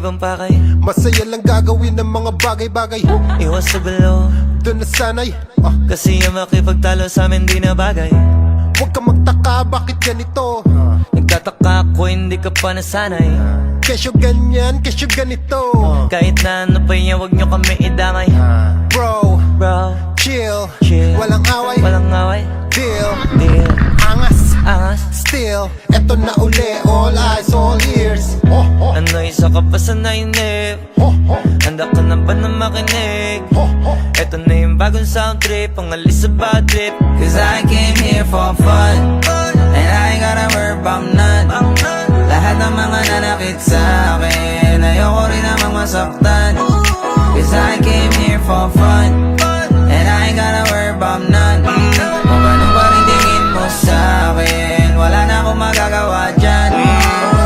ibang pakay. Masaya lang gagawin ng mga bagay-bagay. Iwas sa gulo, doon na sanay. kasi yung makipagtalo sa amin di na bagay. Huwag ka magtaka bakit ganito. Nagtataka ako hindi ka pa nasanay. Kesyo ganyan, kesyo ganito. Kahit na ano pa yan, huwag nyo kami idamay. Bro, chill, walang away, walang away. deal, Angas, still. Eto na uli, all eyes, all ears. ano isa ka pa sa nainip? Handa ka na ba na makinig? Eto na yung bagong sound trip, pangalis sa bad trip. Cause I came here for fun, and I ain't gotta worry about none. Lahat ng mga nanakit sa akin, ayoko rin namang masaktan. Cause I came here for fun, and I ain't gotta worry about none. Kung ano pa rin tingin mo sa akin, wala na akong magagawa dyan.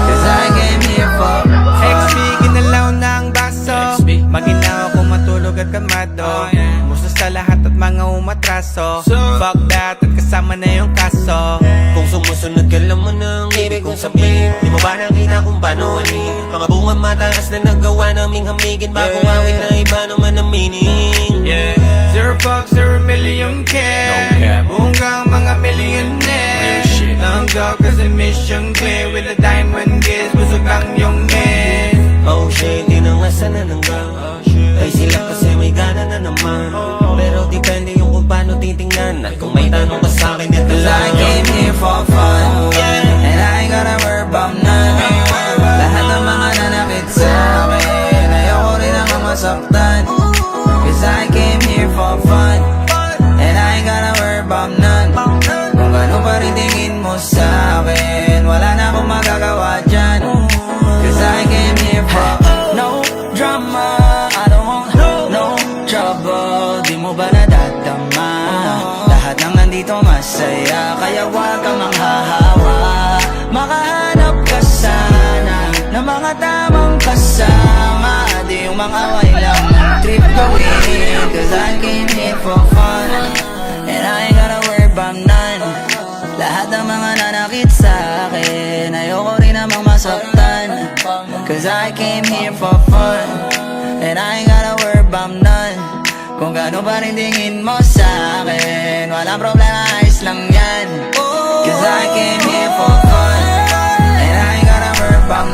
Cause I came here for fun. XB, ginalaw na ang baso. Maginaw kung matulog at kalmado. Musta sa lahat at mga umatraso. Fuck that at kasama na yung kaso. Kung sumusunod ka lang mo ng ibig kong sabihin, di mo ba nakita kung paano anin? Mga bungang mataas na nagawa naming hamigin, bago awit na iba naman ang meaning. Zero fuck, 0 million care. Bunggang mga millionaire. Nanggaw kasi mission clear. With a diamond gaze, busog lang yung head. Oh shit, di na nga sana nanggang. Ay sila kasi may gana na naman. Pero depende yung kung paano titingnan. At kung may tanong ka sa'kin, ito Cause I lang came here for fun, and I ain't gotta worry about none. Lahat ng mga nanakit sa akin, ayoko rin namang masaktan. Cause I came here for fun, and I ain't gotta worry about none. Kung gano'n pa rin tingin mo sa akin, wala na akong magagawa dyan. Cause I came here for no drama, I don't want no trouble. Di mo ba nadadama? Lahat ng nandito masaya, kaya wag kang manghahawa. Makahanap ka sana ng mga tamang kasama, di yung mga away lang trip gawin. Cause I came here for fun, and I ain't gotta worry about none. Lahat ng mga nanakit sa akin, ayoko rin namang masaktan. Cause I came here for fun, and I ain't gotta worry about none. Kung gano'n pa rin tingin mo sa akin, walang problema, ayos lang yan. Cause I came here for fun, and I ain't gotta worry about